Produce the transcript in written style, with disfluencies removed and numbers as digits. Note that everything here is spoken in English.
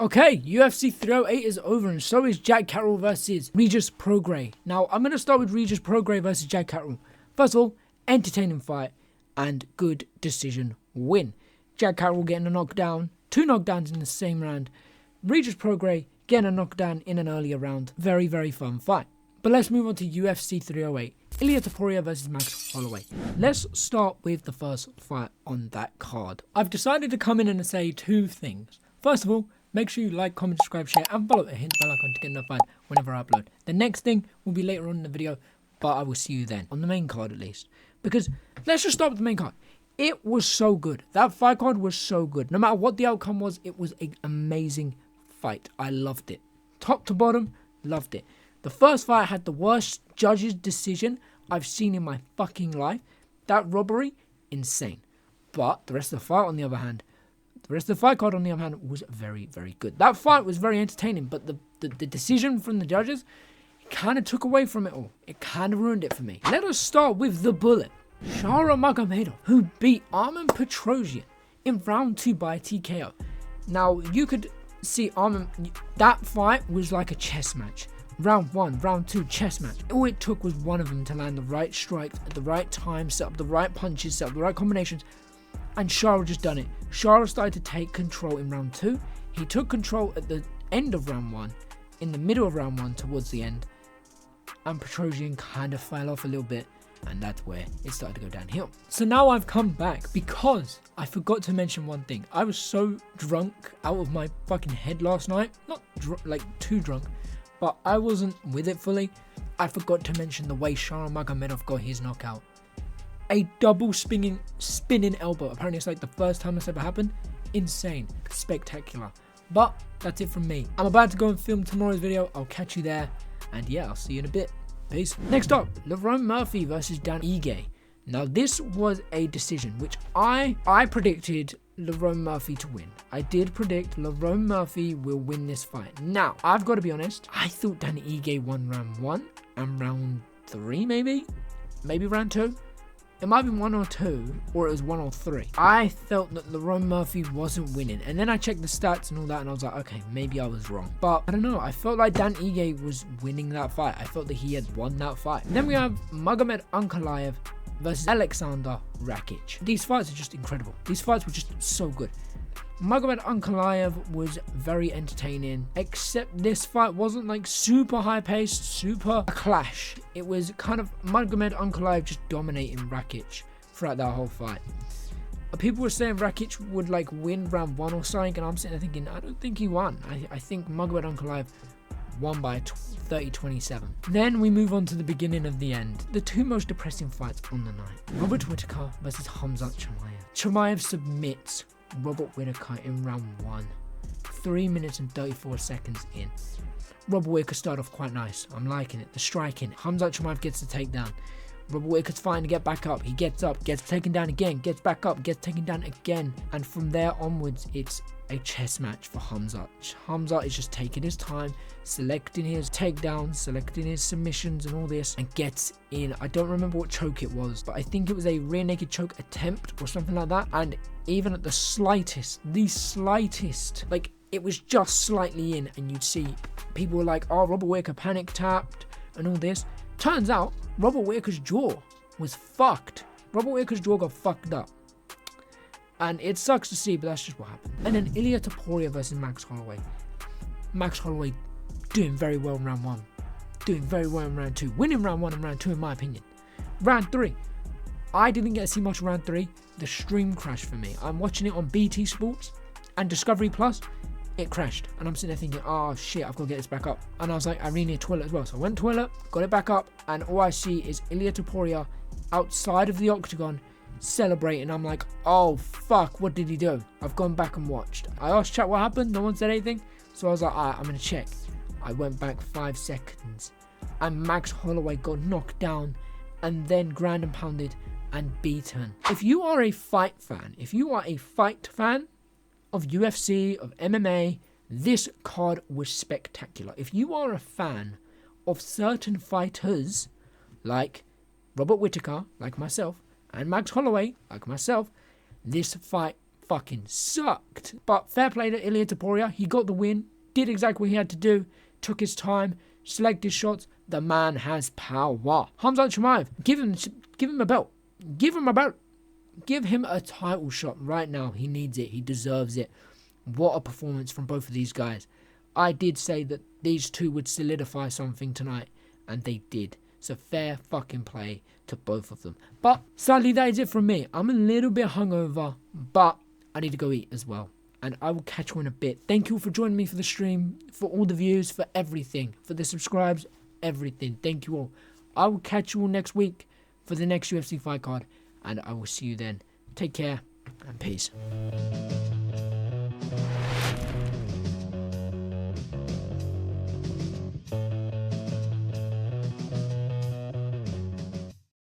Okay, UFC 308 is over, and so is Jack Catterall versus Regis Prograis. Now, I'm going to start with Regis Prograis versus Jack Catterall. First of all, entertaining fight and good decision win. Jack Catterall getting a knockdown, 2 knockdowns in the same round. Regis Prograis getting a knockdown in an earlier round. Very, very fun fight. But let's move on to UFC 308. Ilia Topuria versus Max Holloway. Let's start with the first fight on that card. I've decided to come in and say 2 things. First of all, make sure you like, comment, subscribe, share, and follow and hit the bell icon to get notified whenever I upload. The next thing will be later on in the video, but I will see you then, on the main card at least. Because, let's just start with the main card. It was so good. That fight card was so good. No matter what the outcome was, it was an amazing fight. I loved it. Top to bottom, loved it. The first fight had the worst judge's decision I've seen in my fucking life. That robbery, insane. But the rest of the fight, on the other hand, was very, very good. That fight was very entertaining, but the decision from the judges kind of took away from it all. It kind of ruined it for me. Let us start with the bullet. Shara Magomedov, who beat Armen Petrosyan in round 2 by TKO. Now, you could see that fight was like a chess match. Round 1, round 2, chess match. All it took was one of them to land the right strikes at the right time, set up the right punches, set up the right combinations, and Shara just done it. Shara started to take control in round 2. He took control at the end of round 1, in the middle of round 1 towards the end, and Petrosyan kind of fell off a little bit, and that's where it started to go downhill. So now I've come back because I forgot to mention one thing. I was so drunk out of my fucking head last night. Not like too drunk, but I wasn't with it fully. I forgot to mention the way Shara Magomedov got his knockout. A double spinning elbow. Apparently it's like the first time this ever happened. Insane. Spectacular. But that's it from me. I'm about to go and film tomorrow's video. I'll catch you there. And yeah, I'll see you in a bit. Peace. Next up, Lerone Murphy versus Dan Ige. Now this was a decision which I predicted Lerone Murphy to win. I did predict Lerone Murphy will win this fight. Now, I've got to be honest, I thought Dan Ige won round 1 and round 3 maybe round 2. It might have been 1 or 2, or it was 1 or 3. I felt that Lerone Murphy wasn't winning. And then I checked the stats and all that, and I was like, okay, maybe I was wrong. But I don't know. I felt like Dan Ige was winning that fight. I felt that he had won that fight. Then we have Magomed Ankalaev versus Alexander Rakic. These fights are just incredible. These fights were just so good. Magomed Ankalaev was very entertaining, except this fight wasn't like super high paced, super a clash. It was kind of Magomed Ankalaev just dominating Rakic throughout that whole fight. People were saying Rakic would like win round 1 or something, and I'm sitting there thinking, I don't think he won. I think Magomed Ankalaev won by 30-27. Then we move on to the beginning of the end. The 2 most depressing fights on the night. Robert Whittaker versus Khamzat Chimaev. Chimaev submits Robert Whittaker in round 1, 3 minutes and 34 seconds in. Robert Whittaker started off quite nice. I'm liking it. The striking. Khamzat Chimaev gets the takedown. Robert Whittaker's fighting to get back up. He gets up, gets taken down again, gets back up, gets taken down again. And from there onwards, it's a chess match for Khamzat. Khamzat is just taking his time, selecting his takedowns, selecting his submissions and all this, and gets in. I don't remember what choke it was, but I think it was a rear naked choke attempt or something like that. And even at the slightest, like it was just slightly in, and you'd see people were like, oh, Robert Whittaker panic tapped and all this. Turns out, Robert Whittaker's jaw was fucked. Robert Whittaker's jaw got fucked up. And it sucks to see, but that's just what happened. And then Ilia Topuria versus Max Holloway. Max Holloway doing very well in round 1. Doing very well in round 2. Winning round 1 and round 2 in my opinion. Round 3. I didn't get to see much of round 3. The stream crashed for me. I'm watching it on BT Sports and Discovery Plus. It crashed. And I'm sitting there thinking, oh shit, I've got to get this back up. And I was like, I really need a toilet as well. So I went to the toilet, got it back up, and all I see is Ilia Topuria outside of the octagon celebrating. I'm like, oh fuck, what did he do? I've gone back and watched. I asked chat what happened, no one said anything, so I was like, alright, I'm gonna check. I went back 5 seconds and Max Holloway got knocked down and then ground and pounded and beaten. If you are a fight fan, of UFC, of MMA, this card was spectacular. If you are a fan of certain fighters like Robert Whittaker, like myself, and Max Holloway, like myself, this fight fucking sucked. But fair play to Ilia Topuria. He got the win, did exactly what he had to do, took his time, selected his shots. The man has power. Khamzat Chimaev, give him a belt. Give him a belt. Give him a title shot right now. He needs it. He deserves it. What a performance from both of these guys. I did say that these two would solidify something tonight, and they did. So fair fucking play to both of them. But sadly, that is it from me. I'm a little bit hungover, but I need to go eat as well. And I will catch you in a bit. Thank you for joining me for the stream, for all the views, for everything, for the subscribes, everything. Thank you all. I will catch you all next week for the next UFC fight card, and I will see you then. Take care and peace.